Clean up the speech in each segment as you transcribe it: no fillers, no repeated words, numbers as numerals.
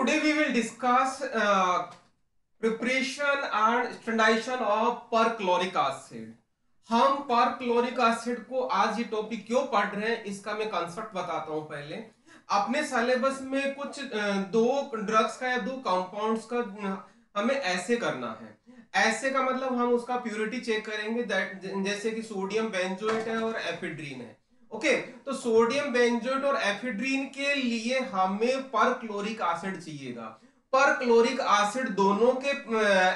Today we will discuss preparation and standardization of perchloric acid. हम perchloric acid को आज ये टॉपिक क्यों पढ़ रहे हैं इसका मैं कंसेप्ट बताता हूं। पहले अपने सिलेबस में कुछ दो ड्रग्स का या दो कंपाउंड्स का हमें ऐसे करना है। ऐसे का मतलब हम उसका प्योरिटी चेक करेंगे, जैसे कि सोडियम बेंजोएट है और एफिड्रीन है। ओके, तो सोडियम बेंजोएट और एफिड्रीन के लिए हमें परक्लोरिक एसिड चाहिएगा। परक्लोरिक एसिड दोनों के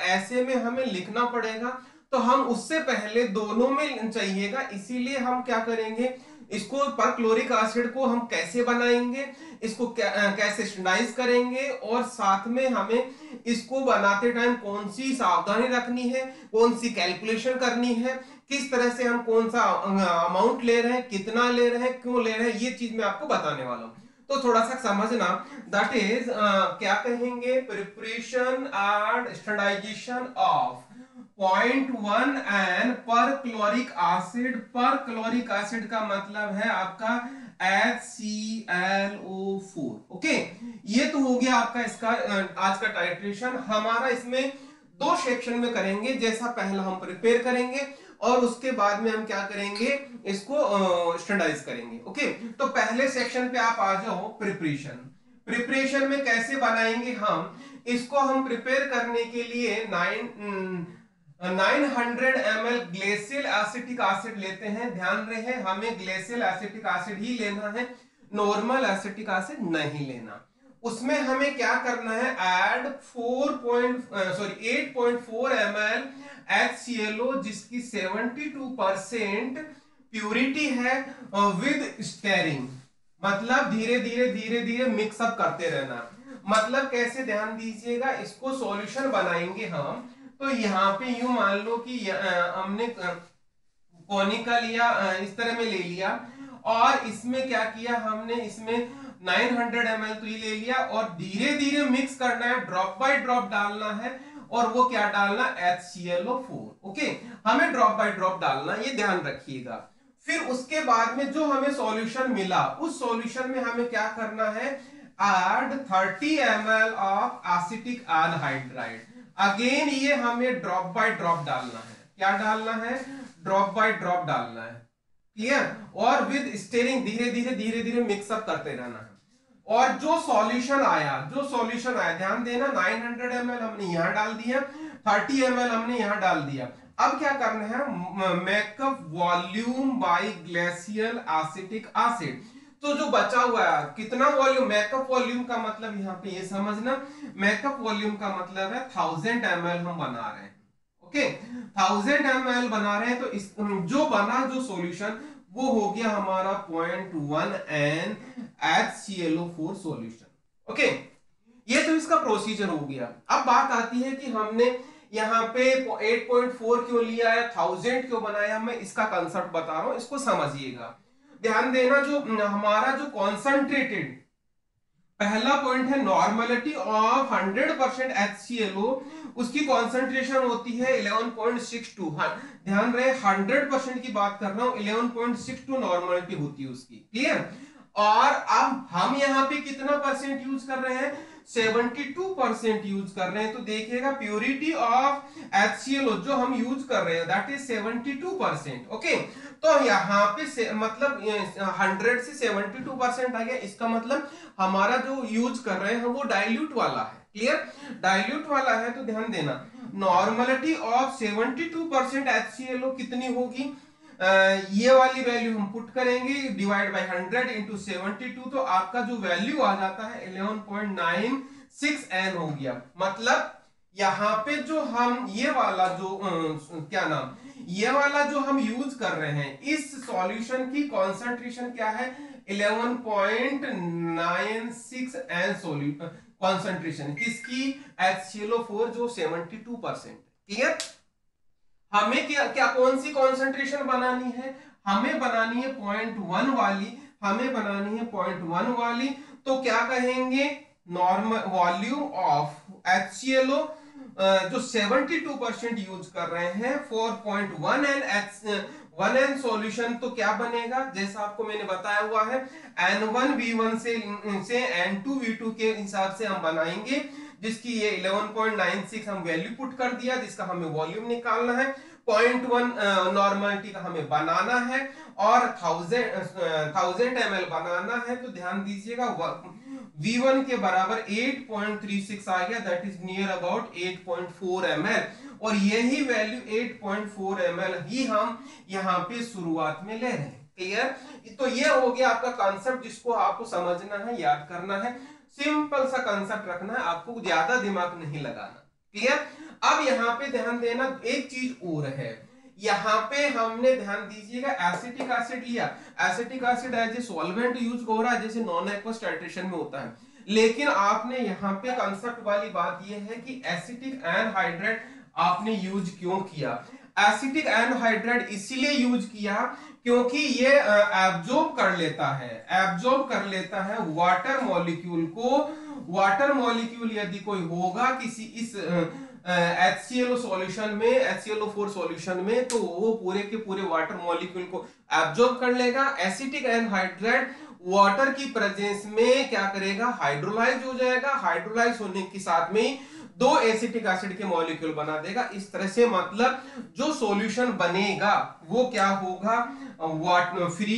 ऐसे में हमें लिखना पड़ेगा, तो हम उससे पहले दोनों में चाहिएगा। इसीलिए हम क्या करेंगे, इसको परक्लोरिक एसिड को हम कैसे बनाएंगे, इसको कैसे स्टैंडर्डाइज करेंगे, और साथ में हमें इसको बनाते टाइम कौन सी सावधानी रखनी है, कौन सी कैलकुलेशन करनी है, किस तरह से हम कौन सा अमाउंट ले रहे हैं, कितना ले रहे हैं, क्यों ले रहे हैं, ये चीज मैं आपको बताने वाला हूं। तो थोड़ा सा समझना, दैट इज क्या कहेंगे, preparation and standardisation of 0.1 N perchloric acid. Perchloric acid का मतलब है आपका HClO4। ओके, ये तो हो गया आपका इसका आज का टाइट्रेशन। हमारा इसमें दो सेक्शन में करेंगे। जैसा पहला हम प्रिपेयर करेंगे और उसके बाद में हम क्या करेंगे, इसको स्टैंडर्डाइज करेंगे। ओके, तो पहले सेक्शन पे आप आ जाओ, प्रिपरेशन। प्रिपरेशन में कैसे बनाएंगे हम इसको, हम प्रिपेयर करने के लिए 900 ml ग्लेशियल एसिटिक एसिड लेते हैं। ध्यान रहे हमें ग्लेशियल एसिटिक एसिड ही लेना है, नॉर्मल एसिटिक एसिड नहीं लेना। उसमें हमें क्या करना है, ऐड 8.4 ml HClO जिसकी 72% प्यूरिटी है, विद स्टेरिंग, मतलब धीरे धीरे मिक्सअप करते रहना। मतलब कैसे, ध्यान दीजिएगा, इसको सॉल्यूशन बनाएंगे हम। तो यहाँ पे यूं मान लो कि हमने कोनिका लिया, इस तरह में ले लिया, और इसमें क्या किया हमने, इसमें 900 ml तो ये ले लिया, और धीरे धीरे मिक्स करना है, ड्रॉप बाय ड्रॉप डालना है। और वो क्या डालना, HClO4। ओके, हमें ड्रॉप बाय ड्रॉप डालना, ये ध्यान रखिएगा। फिर उसके बाद में जो हमें सॉल्यूशन मिला, उस सॉल्यूशन में हमें क्या करना है, add 30 ml of acetic anhydride. Again ये हमें ड्रॉप बाय ड्रॉप डालना है। क्या डालना है, ड्रॉप बाय ड्रॉप डालना है। क्लियर, और विद स्टेरिंग, धीरे धीरे मिक्सअप करते रहना है। और जो सॉल्यूशन आया ध्यान देना, 900 ml हमने यहां डाल दिया, 30 ml हमने यहां डाल दिया। अब क्या करना है, makeup volume by glacial acetic acid. तो जो बचा हुआ है कितना वॉल्यूम, मेकअप वॉल्यूम का मतलब यहाँ पे ये समझना, मेकअप वॉल्यूम का मतलब है 1000 ml हम बना रहे हैं। ओके, 1000 ml बना रहे हैं, तो इस जो बना जो सॉल्यूशन वो हो गया हमारा 0.1 n HClO4 सॉल्यूशन। ओके, ये तो इसका प्रोसीजर हो गया। अब बात आती है कि हमने यहाँ पे 8.4 क्यों लिया है, 1000 क्यों बनाया, मैं इसका कंसेप्ट बता रहा हूं, इसको समझिएगा। ध्यान देना, जो हमारा जो कॉन्सेंट्रेटेड पहला पॉइंट है, नॉर्मलिटी ऑफ 100% HClO, उसकी कॉन्सेंट्रेशन होती है 11.62। ध्यान रहे 100% की बात कर रहा हूं, 11.62 नॉर्मलिटी होती है उसकी। क्लियर, और अब हम यहां पे कितना परसेंट यूज कर रहे हैं, 72% यूज कर रहे हैं। तो देखिएगा प्यूरिटी ऑफ HClO जो हम यूज कर रहे हैं दैट इज 72%। ओके, तो यहाँ पे मतलब 100 से 72% आ गया। इसका मतलब हमारा जो यूज कर रहे हैं वो डाइल्यूट वाला है। क्लियर, डाइल्यूट वाला है, तो ध्यान देना, नॉर्मलिटी ऑफ 72% HClO कितनी होगी, ये वाली वैल्यू हम पुट करेंगे, डिवाइड बाय 100 इंटू 72, तो आपका जो वैल्यू आ जाता है 11.96 n हो गया। मतलब यहाँ पे जो हम ये वाला जो क्या नाम, ये वाला जो हम यूज कर रहे हैं, इस सॉल्यूशन की कॉन्सेंट्रेशन क्या है, 11.96 n कॉन्सेंट्रेशन किसकी, HClO4 जो 72%। क्लियर, हमें क्या कौन सी कॉन्सेंट्रेशन बनानी है, हमें बनानी है 0.1 वाली, हमें बनानी है 0.1 वाली। तो क्या कहेंगे, नॉर्मल वॉल्यूम ऑफ HClO जो 72% यूज कर रहे हैं, 4.1 n 1n सॉल्यूशन तो क्या बनेगा, जैसा आपको मैंने बताया हुआ है, n1v1 से n2v2 के हिसाब से हम बनाएंगे, जिसकी ये 11.96 हम वैल्यू पुट कर दिया, जिसका हमें वॉल्यूम निकालना है, 0.1 नॉर्मलिटी का हमें बनाना है, और 1000 ml बनाना है। तो ध्यान दीजिएगा V1 के बराबर 8.36 आ गया, that is near about 8.4 ml, और यही वैल्यू 8.4 ml ही हम यहाँ पे शुरुआत में ले रहे हैं। क्लियर? तो ये हो गया आपका कॉन्सेप्ट, जिसको आपको समझना है, याद करना है, सिंपल सा कॉन्सेप्ट रखना है, आपको ज्यादा दिमाग नहीं लगाना। क्लियर? अब यहाँ पे ध्यान देना, एक चीज और है, यहाँ पे हमने ध्यान दीजिएगा एसिटिक एसिड लिया, acetic acid as a solvent use हो रहा है, जैसे नॉन एक्वस टाइट्रेशन में होता है, लेकिन आपने यहाँ पे कंसेप्ट वाली बात ये है कि एसिटिक एनहाइड्रेट आपने यूज क्यों किया। एसिटिक एनहाइड्रेट इसलिए यूज किया क्योंकि ये एब्जॉर्ब कर लेता है, एब्जॉर्ब कर लेता है वाटर मॉलिक्यूल को। वाटर मॉलिक्यूल यदि कोई होगा किसी इस HClO सॉल्यूशन में, HClO4 सॉल्यूशन में, तो वो पूरे के पूरे वाटर मॉलिक्यूल को एब्जॉर्ब कर लेगा। एसिटिक एनहाइड्रेट वाटर की प्रेजेंस में क्या करेगा, हाइड्रोलाइज हो जाएगा, हाइड्रोलाइज होने के साथ में दो एसिटिक एसिड के मॉलिक्यूल बना देगा। इस तरह से मतलब जो सॉल्यूशन बनेगा वो क्या होगा, वाटर फ्री,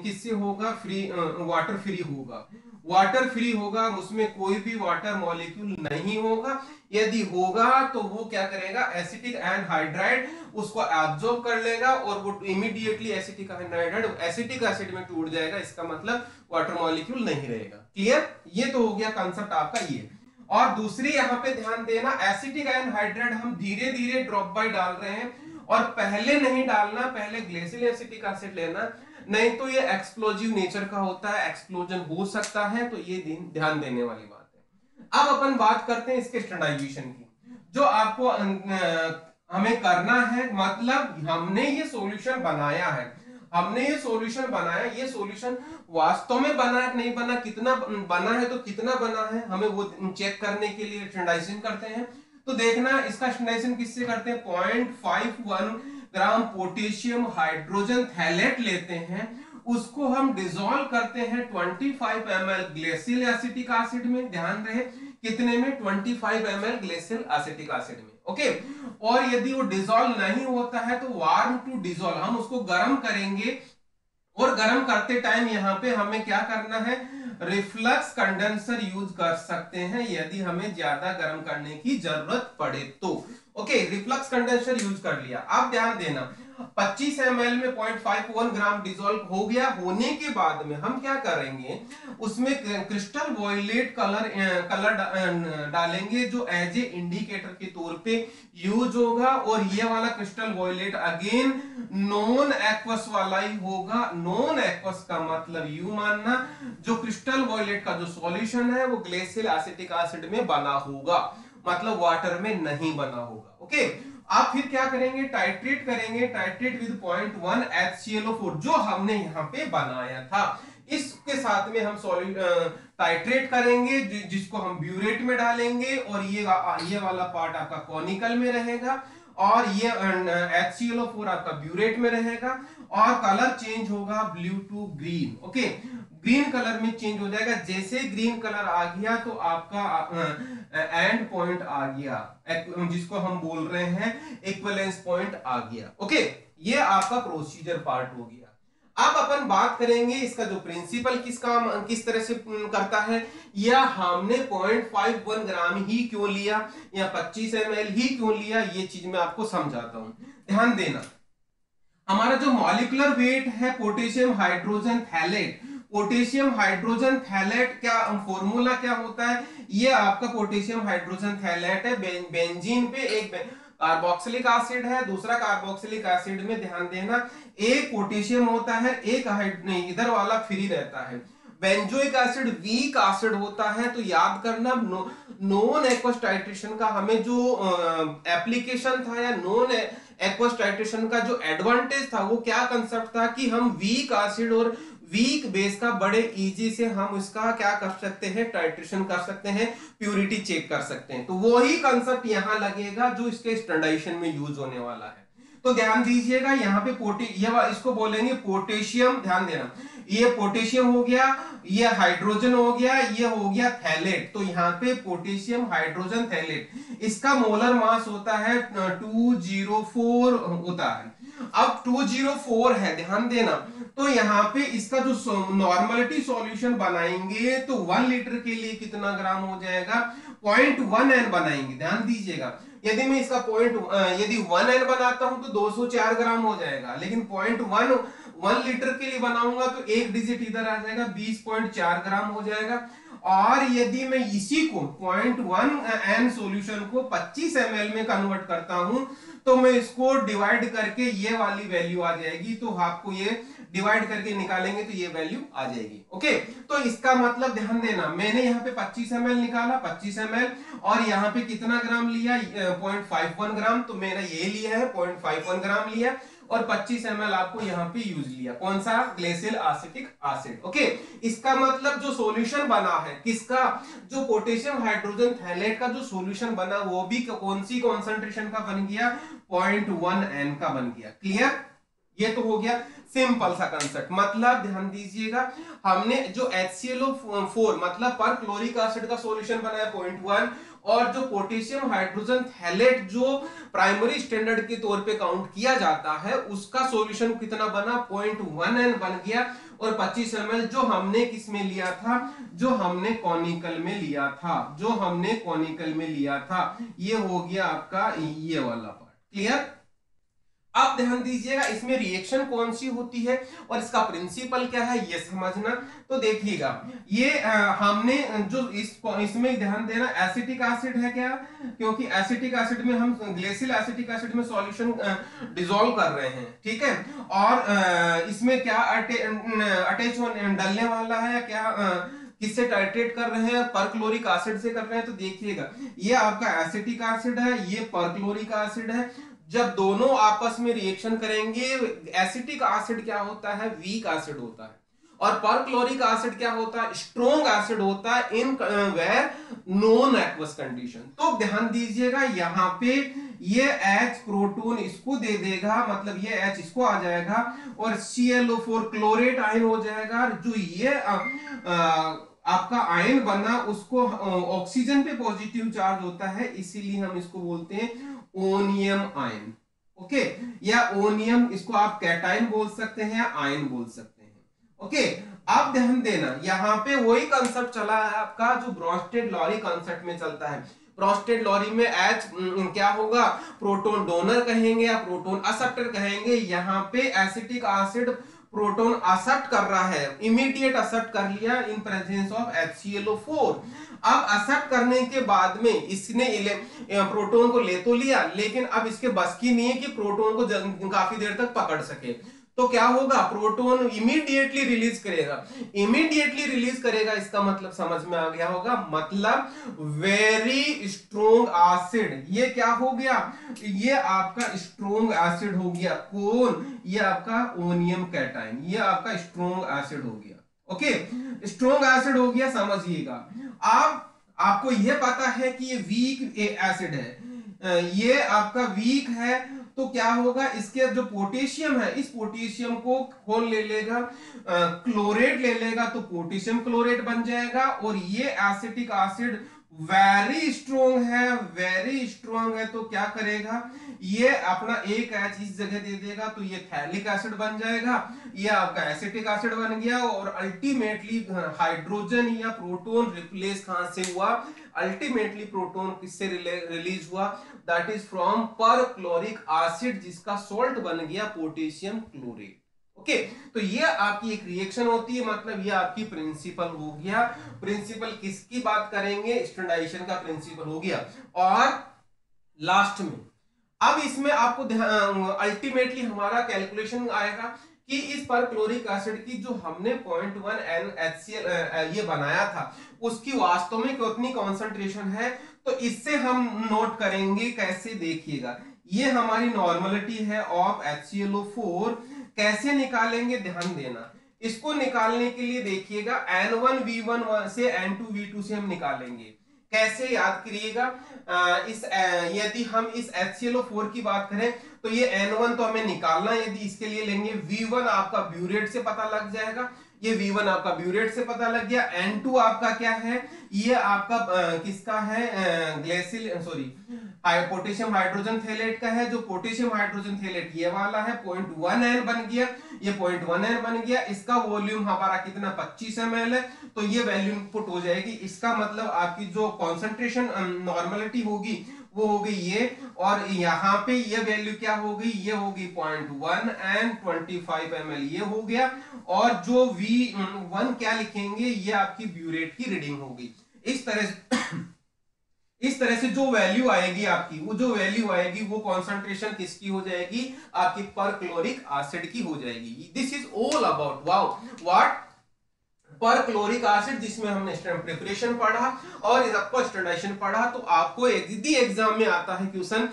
किससे होगा, फ्री, वाटर फ्री होगा, वाटर फ्री होगा, उसमें कोई भी वाटर मॉलिक्यूल नहीं होगा। यदि होगा तो वो क्या करेगा, एसिटिक एनहाइड्राइड उसको एब्जॉर्ब कर लेगा और वो immediately acetic anhydride acetic acid में टूट जाएगा, इसका मतलब वाटर मॉलिक्यूल नहीं रहेगा। क्लियर? ये तो हो गया कंसेप्ट आपका ये। और दूसरी यहाँ पे ध्यान देना, एसिटिक एनहाइड्राइड हम धीरे धीरे ड्रॉप बाय डाल रहे हैं, और पहले नहीं डालना, पहले ग्लेसियल एसिटिक एसिड लेना, नहीं तो ये एक्सप्लोजिव नेचर का होता है, एक्सप्लोजन हो सकता है, तो ये ध्यान देने वाली बात है। अब अपन बात करते हैं इसके स्टैंडर्डाइजेशन की, जो आपको हमें करना है, मतलब हमने ये सॉल्यूशन बनाया है, हमने ये सॉल्यूशन बनाया, ये सॉल्यूशन वास्तव में बना है नहीं बना, कितना बना है तो कितना बना है, हमें वो चेक करने के लिए स्टैंडर्डाइजेशन करते हैं। तो देखना इसका स्टैंडर्डाइजेशन किससे करते हैं, 0.51 ग्राम पोटेशियम हाइड्रोजन थैलेट लेते हैं, उसको हम डिसॉल्व करते हैं 25 ml ग्लेसियल एसिटिक एसिड में, ध्यान रहे कितने में, 25 ml ग्लेसियल एसिटिक एसिड में। ओके, और यदि वो डिसॉल्व नहीं होता है तो वार्म टू डिसॉल्व, हम उसको गर्म करेंगे, और गर्म करते टाइम यहाँ पे हमें क्या करना है, रिफ्लक्स कंडेंसर यूज कर सकते हैं यदि हमें ज्यादा गर्म करने की जरूरत पड़े तो। ओके, रिफ्लक्स कंडेंसर यूज कर लिया। अब ध्यान देना 25 ml में 0.51 ग्राम डिसॉल्व हो गया, होने के बाद में हम क्या करेंगे, उसमें क्रिस्टल वॉयलेट कलर डालेंगे, जो एज ए इंडिकेटर के तौर पे यूज होगा, और ये वाला crystal violet again non aqueous वाला ही होगा। नॉन एक्वस का मतलब यू मानना, जो क्रिस्टल वॉयलेट का जो सॉल्यूशन है वो ग्लेसियल एसिटिक एसिड में बना होगा, मतलब वाटर में नहीं बना होगा। ओके, आप फिर क्या करेंगे, टाइट्रेट करेंगे, टाइट्रेट विद 0.1 HClO4 जो हमने यहाँ पे बनाया था, इसके साथ में हम टाइट्रेट करेंगे, जिसको हम ब्यूरेट में डालेंगे, और ये वाला पार्ट आपका कॉनिकल में रहेगा, और ये HClO4 आपका ब्यूरेट में रहेगा, और कलर चेंज होगा blue to green. Okay, green colour में चेंज हो जाएगा, जैसे ग्रीन कलर आ गया तो आपका एंड पॉइंट आ गया, जिसको हम बोल रहे हैं इक्विवेलेंस पॉइंट आ गया। ओके, ये आपका प्रोसीजर पार्ट हो गया। अब अपन बात करेंगे इसका जो प्रिंसिपल किस तरह से करता है, या हमने 0.51 ग्राम ही क्यों लिया या 25 ml ही क्यों लिया, ये चीज मैं आपको समझाता हूं। ध्यान देना, हमारा जो मॉलिक्यूलर वेट है potassium hydrogen phthalate, potassium hydrogen phthalate क्या फॉर्मूला क्या होता है, ये आपका पोटेशियम हाइड्रोजन थैलेट है, बेंजीन पे एक कार्बोक्सिलिक एसिड है, दूसरा कार्बोक्सिलिक एसिड में ध्यान देना एक पोटेशियम होता है, एक नहीं इधर वाला फ्री रहता है। बेंजोइक एसिड वीक एसिड होता है, तो याद करना नॉन एक्वस टाइट्रेशन का हमें जो एप्लीकेशन था, या नॉन एक्वस टाइट्रेशन का जो एडवांटेज था, वो क्या कंसेप्ट था कि हम वीक एसिड और वीक बेस का बड़े इजी से हम इसका क्या कर सकते हैं, टाइट्रेशन कर सकते हैं, प्यूरिटी चेक कर सकते हैं। तो वही कंसेप्ट यहां लगेगा जो इसके स्टैंडर्डाइजेशन में यूज होने वाला है। तो ध्यान दीजिएगा यहाँ पे इसको बोलेंगे पोटेशियम, ध्यान देना, ये पोटेशियम हो गया, ये हाइड्रोजन हो गया, ये हो गया थैलेट। तो यहाँ पे पोटेशियम हाइड्रोजन थैलेट, इसका मोलर मास होता है 204 होता है। अब 204 है, ध्यान देना। तो यहाँ पे इसका जो नॉर्मलिटी सॉल्यूशन बनाएंगे तो 1 लीटर के लिए कितना ग्राम हो जाएगा, 0.1 N बनाएंगे। ध्यान दीजिएगा, यदि मैं इसका यदि 1 N बनाता हूं तो 204 ग्राम हो जाएगा, लेकिन 1 लीटर के लिए बनाऊंगा तो एक डिजिट इधर आ जाएगा, 20.4 ग्राम हो जाएगा। और यदि मैं इसी को 0.1 N सॉल्यूशन को 25 ml में कन्वर्ट करता हूं तो मैं इसको डिवाइड करके ये वाली वैल्यू आ जाएगी। तो आपको ये डिवाइड करके निकालेंगे तो ये वैल्यू आ जाएगी। ओके, तो इसका मतलब ध्यान देना, मैंने यहाँ पे 25 ml निकाला, 25 ml, और यहाँ पे कितना ग्राम लिया, 0.51 ग्राम। तो मेरा ये लिया है 0.51 ग्राम लिया, और 25 ml आपको यहाँ पे यूज लिया, कौन सा, ग्लेशियल एसिटिक एसिड। ओके, इसका मतलब जो सॉल्यूशन बना है किसका, जो पोटेशियम हाइड्रोजन थैलेट का जो सॉल्यूशन बना वो भी कौन सी कॉन्सेंट्रेशन का बन गया, 0.1 N का बन गया। क्लियर, ये तो हो गया सिंपल सा कंसेप्ट। मतलब ध्यान दीजिएगा, हमने जो HClO4 मतलब पर क्लोरिक एसिड का सॉल्यूशन बनाया 0.1, और जो पोटेशियम हाइड्रोजन थैलेट जो प्राइमरी स्टैंडर्ड के तौर पे काउंट किया जाता है उसका सॉल्यूशन कितना बना, 0.1 N बन गया। और 25 ml जो हमने किस में लिया था, जो हमने कॉनिकल में लिया था, जो हमने कॉनिकल में लिया था, ये हो गया आपका ये वाला पार्ट। क्लियर, अब ध्यान दीजिएगा इसमें रिएक्शन कौन सी होती है और इसका प्रिंसिपल क्या है ये समझना। तो देखिएगा ये हमने जो इसमें ध्यान देना, एसिटिक एसिड है क्या, क्योंकि एसिटिक एसिड में हम ग्लेशियल एसिटिक एसिड में सॉल्यूशन डिसॉल्व कर रहे हैं, ठीक है। और इसमें क्या अटैच डलने वाला है, क्या किससे टाइट्रेट कर रहे हैं, परक्लोरिक एसिड से कर रहे हैं। तो देखिएगा ये आपका एसिटिक एसिड है, ये परक्लोरिक एसिड है। जब दोनों आपस में रिएक्शन करेंगे, एसिटिक एसिड क्या होता है, वीक एसिड होता है, और परक्लोरिक एसिड क्या होता है, स्ट्रॉन्ग एसिड होता है in where non aqueous condition. तो ध्यान दीजिएगा यहाँ पे ये H प्रोटोन इसको दे देगा, मतलब ये H इसको आ जाएगा, और ClO4 क्लोरेट आयन हो जाएगा। जो ये आपका आयन बना उसको ऑक्सीजन पे पॉजिटिव चार्ज होता है, इसीलिए हम इसको बोलते हैं ओनियम आयन। ओके, या ओनियम, इसको आप कैटायन बोल सकते हैं या आयन बोल सकते हैं। ओके, अब ध्यान देना यहाँ पे वही कंसेप्ट चला है आपका जो ब्रोस्टेड लॉरी कंसेप्ट में चलता है। ब्रोस्टेड लॉरी में H क्या होगा, प्रोटोन डोनर कहेंगे या प्रोटोन एक्सेप्टर कहेंगे। यहाँ पे एसिटिक एसिड प्रोटोन एक्सेप्ट कर रहा है, इमीडिएट एक्सेप्ट कर लिया इन प्रेजेंस ऑफ HClO4। अब एक्सेप्ट करने के बाद में इसने प्रोटोन को ले तो लिया, लेकिन अब इसके बस की नहीं है कि प्रोटोन को काफी देर तक पकड़ सके। तो क्या होगा, प्रोटोन इमीडिएटली रिलीज करेगा। इमीडिएटली रिलीज करेगा इसका मतलब समझ में आ गया होगा, मतलब वेरी स्ट्रॉन्ग एसिड। ये क्या हो गया, ये आपका स्ट्रॉन्ग एसिड हो गया। कौन, ये आपका ओनियम कैटायन, ये आपका स्ट्रॉन्ग एसिड हो गया। ओके, स्ट्रॉन्ग एसिड हो गया, समझिएगा। अब आपको यह पता है कि ये वीक एसिड है, ये आपका वीक है। तो क्या होगा, इसके जो पोटेशियम है, इस पोटेशियम को कौन ले लेगा, क्लोरेट ले लेगा, तो पोटेशियम क्लोरेट बन जाएगा। और ये एसिटिक एसिड वेरी स्ट्रॉन्ग है, वेरी स्ट्रॉन्ग है, तो क्या करेगा, ये अपना एक H इस जगह दे देगा, तो ये थैलिक एसिड बन जाएगा, ये आपका एसिटिक एसिड बन गया। और अल्टीमेटली हाइड्रोजन या प्रोटोन रिप्लेस कहां से हुआ, अल्टीमेटली प्रोटोन किससे रिलीज हुआ, that is from perchloric acid, जिसका सॉल्ट बन गया पोटेशियम क्लोरेट। ओके, तो ये आपकी एक रिएक्शन होती है, मतलब ये आपकी प्रिंसिपल हो गया। प्रिंसिपल किसकी बात करेंगे, स्टैंडर्डाइजेशन का प्रिंसिपल हो गया। और लास्ट में अब इसमें आपको अल्टीमेटली हमारा कैलकुलेशन आएगा कि इस परक्लोरिक एसिड की जो हमने 0.1 NaCl ये बनाया था उसकी वास्तव में कितनी कॉन्सेंट्रेशन है। तो इससे हम नोट करेंगे, कैसे, देखिएगा ये हमारी नॉर्मलिटी है ऑफ HClO4। कैसे निकालेंगे, ध्यान देना। इसको निकालने के लिए देखिएगा N1V1 से N2V2 से हम निकालेंगे। कैसे याद करिएगा, यदि हम इस HClO4 की बात करें तो ये N1 तो हमें निकालना है, यदि इसके लिए लेंगे V1 आपका ब्यूरेट से पता लग जाएगा, ये V1 आपका ब्यूरेट से पता लग गया। N2 आपका क्या है, ये आपका किसका है, ग्लेसिल सॉरी पोटेशियम हाइड्रोजन थैलेट का है। जो पोटेशियम हाइड्रोजन थैलेट ये वाला है 0.1N बन गया, ये 0.1N बन गया। इसका वॉल्यूम हमारा कितना 25 ml है, तो ये वैल्यू इनपुट हो जाएगी। इसका मतलब आपकी जो कॉन्सेंट्रेशन नॉर्मलिटी होगी वो हो गई ये, और यहाँ पे ये वैल्यू क्या हो गई, ये होगी 0.1N 25 ml ये हो गया। और जो V1 क्या लिखेंगे, ये आपकी ब्यूरेट की रीडिंग होगी। इस तरह से जो वैल्यू आएगी आपकी, वो जो वैल्यू आएगी वो कॉन्सेंट्रेशन किसकी हो जाएगी, आपकी पर क्लोरिक एसिड की हो जाएगी। This is all about wow what पर क्लोरिक एसिड, जिसमें हमने प्रिपरेशन पढ़ा और आपको स्टैंडर्डाइजेशन पढ़ा। तो आपको यदि एग्जाम में आता है question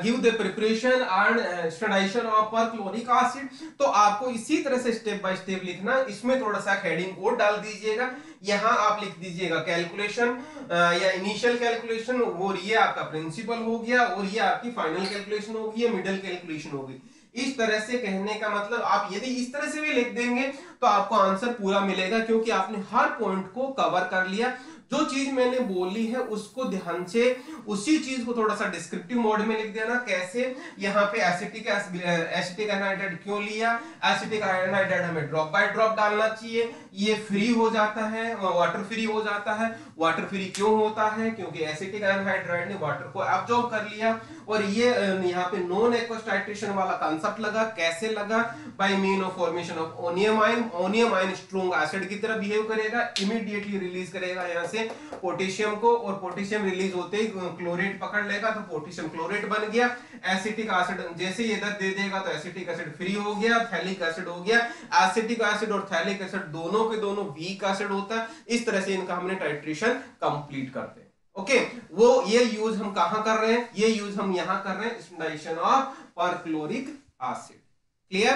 give the preparation and standardisation of perchloric acid, तो आपको इसी तरह से स्टेप बाय स्टेप लिखना। इसमें थोड़ा सा हेडिंग कोड डाल दीजिएगा, यहां आप लिख दीजिएगा कैलकुलेशन या इनिशियल कैलकुलेशन, और ये आपका प्रिंसिपल हो गया, और ये आपकी फाइनल कैलकुलेशन होगी, ये मिडिल कैलकुलेशन होगी। इस तरह से कहने का मतलब आप यदि इस तरह से भी लिख देंगे तो आपको आंसर पूरा मिलेगा, क्योंकि आपने हर पॉइंट को कवर कर लिया। जो चीज मैंने बोली है उसको ध्यान से, उसी चीज को थोड़ा सा डिस्क्रिप्टिव मोड में लिख देना। कैसे, यहाँ पे एसिटिक एनहाइड्राइड क्यों लिया, एसिटिक एनहाइड्राइड हमें ड्रॉप बाय ड्रॉप डालना चाहिए, ये फ्री हो जाता है, वाटर फ्री हो जाता है। वाटर फ्री क्यों होता है, क्योंकि एसिटिक एनहाइड्राइड ने वाटर को एब्जॉर्ब कर लिया। और ये यहाँ पे नॉन एक्वस टाइट्रेशन वाला कांसेप्ट लगा, कैसे लगा, by mean of formation of onium ion. Onium ion strong acid की तरह बिहेव करेगा, इमीडिएटली रिलीज करेगा यहाँ से पोटेशियम को, और पोटेशियम रिलीज होते ही क्लोरेट पकड़ लेगा, तो पोटेशियम क्लोरेट बन गया। एसिटिक एसिड जैसे ही इधर दे देगा तो एसिटिक एसिड फ्री हो गया, थैलिक एसिड हो गया। एसिटिक एसिड और थैलिक एसिड दोनों के दोनों वीक एसिड होता है। इस तरह से इनका हमने टाइट्रेशन कंप्लीट करते हैं। ओके, वो ये यूज हम कहां कर रहे हैं, ये यूज हम यहां कर रहे हैं, standardisation of perchloric acid. Clear.